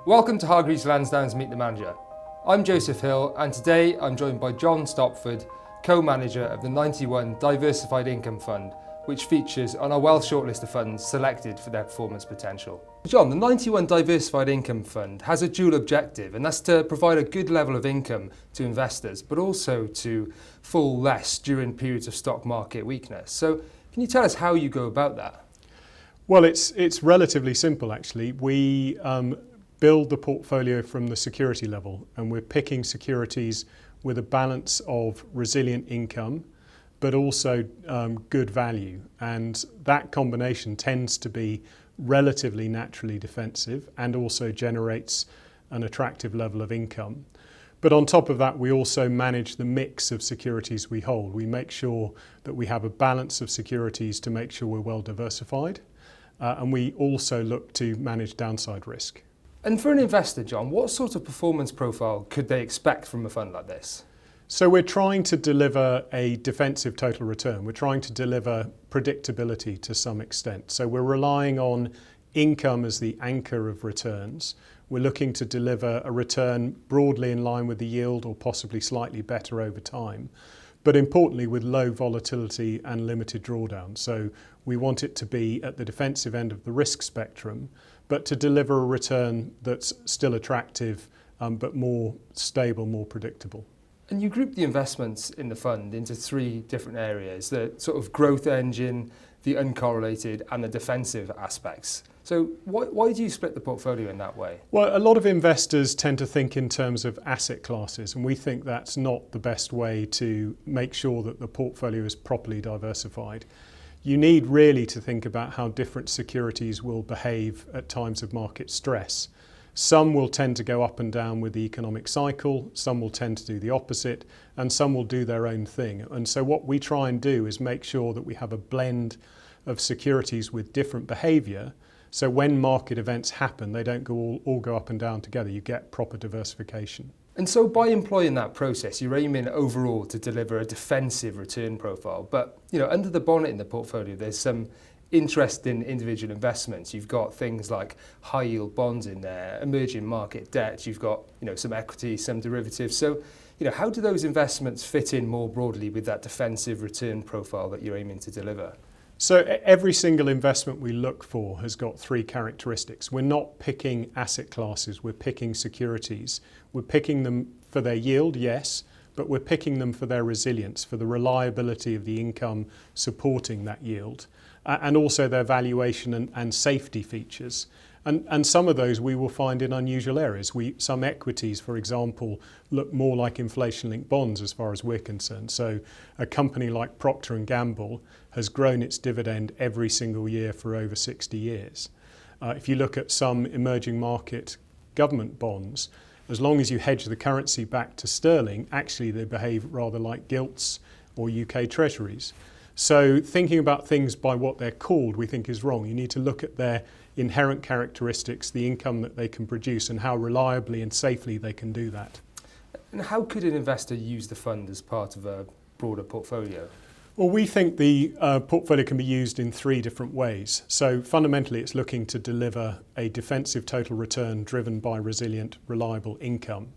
Welcome to Hargreaves Lansdown's Meet the Manager. I'm Joseph Hill, and today I'm joined by John Stopford, co-manager of the 91 Diversified Income Fund, which features on our well shortlist of funds selected for their performance potential. John, the 91 Diversified Income Fund has a dual objective, and that's to provide a good level of income to investors, but also to fall less during periods of stock market weakness. So can you tell us how you go about that? Well, it's relatively simple actually. We build the portfolio from the security level, and we're picking securities with a balance of resilient income but also good value, and that combination tends to be relatively naturally defensive and also generates an attractive level of income. But on top of that, we also manage the mix of securities we hold. We make sure that we have a balance of securities to make sure we're well diversified, and we also look to manage downside risk. And for an investor, John, what sort of performance profile could they expect from a fund like this? So we're trying to deliver a defensive total return. We're trying to deliver predictability to some extent. So we're relying on income as the anchor of returns. We're looking to deliver a return broadly in line with the yield or possibly slightly better over time, but importantly with low volatility and limited drawdown. So we want it to be at the defensive end of the risk spectrum, but to deliver a return that's still attractive, but more stable, more predictable. And you group the investments in the fund into three different areas: the sort of growth engine, the uncorrelated, and the defensive aspects. So why do you split the portfolio in that way? Well, a lot of investors tend to think in terms of asset classes, and we think that's not the best way to make sure that the portfolio is properly diversified. You need really to think about how different securities will behave at times of market stress. Some will tend to go up and down with the economic cycle, some will tend to do the opposite, and some will do their own thing. And so what we try and do is make sure that we have a blend of securities with different behaviour, so when market events happen, they don't all go up and down together. You get proper diversification. And so by employing that process, you're aiming overall to deliver a defensive return profile. But under the bonnet in the portfolio, there's some interesting individual investments. You've got things like high yield bonds in there, emerging market debt, you've got some equity, some derivatives. So how do those investments fit in more broadly with that defensive return profile that you're aiming to deliver? So every single investment we look for has got three characteristics. We're not picking asset classes, we're picking securities. We're picking them for their yield, yes, but we're picking them for their resilience, for the reliability of the income supporting that yield, and also their valuation and safety features. And some of those we will find in unusual areas. Some equities, for example, look more like inflation-linked bonds as far as we're concerned. So a company like Procter & Gamble has grown its dividend every single year for over 60 years. If you look at some emerging market government bonds, as long as you hedge the currency back to sterling, actually they behave rather like gilts or UK treasuries. So thinking about things by what they're called we think is wrong. You need to look at their inherent characteristics, the income that they can produce, and how reliably and safely they can do that. And how could an investor use the fund as part of a broader portfolio? Well, we think the portfolio can be used in three different ways. So fundamentally it's looking to deliver a defensive total return driven by resilient, reliable income.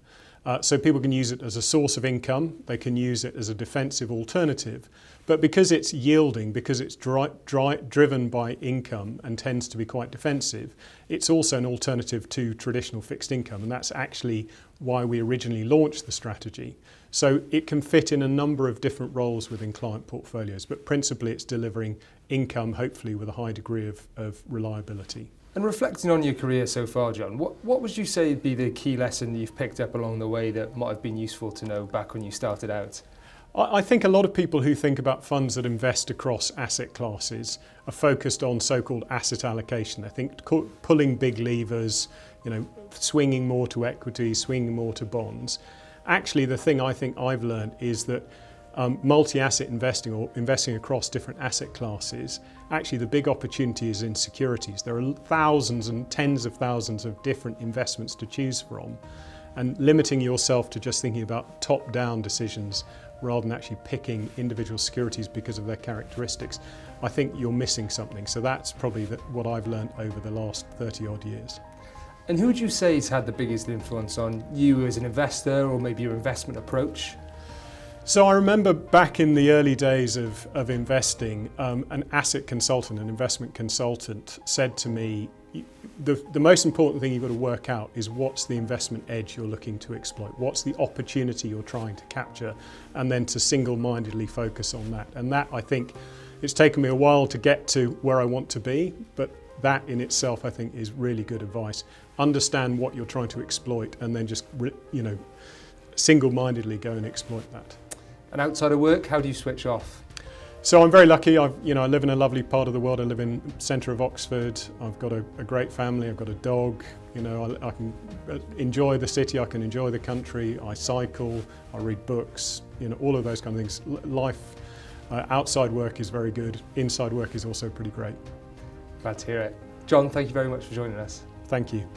So people can use it as a source of income, they can use it as a defensive alternative, but because it's yielding, because it's driven by income and tends to be quite defensive, it's also an alternative to traditional fixed income, and that's actually why we originally launched the strategy. So it can fit in a number of different roles within client portfolios, but principally it's delivering income, hopefully with a high degree of reliability. And reflecting on your career so far, John, what would you say would be the key lesson that you've picked up along the way that might have been useful to know back when you started out? I think a lot of people who think about funds that invest across asset classes are focused on so-called asset allocation. I think pulling big levers, swinging more to equity, swinging more to bonds. Actually, the thing I think I've learned is that multi-asset investing, or investing across different asset classes, actually the big opportunity is in securities. There are thousands and tens of thousands of different investments to choose from, and limiting yourself to just thinking about top-down decisions rather than actually picking individual securities because of their characteristics, I think you're missing something. So that's probably what I've learned over the last 30 odd years. And who would you say has had the biggest influence on you as an investor, or maybe your investment approach? So I remember back in the early days of investing, an asset consultant, an investment consultant said to me, the most important thing you've got to work out is what's the investment edge you're looking to exploit, what's the opportunity you're trying to capture, and then to single-mindedly focus on that. And that, I think, it's taken me a while to get to where I want to be, but that in itself, I think, is really good advice. Understand what you're trying to exploit, and then just, single-mindedly go and exploit that. And outside of work, how do you switch off? So I'm very lucky. I live in a lovely part of the world. I live in the centre of Oxford. I've got a great family. I've got a dog. I can enjoy the city. I can enjoy the country. I cycle. I read books. All of those kind of things. Life outside work is very good. Inside work is also pretty great. Glad to hear it. John, thank you very much for joining us. Thank you.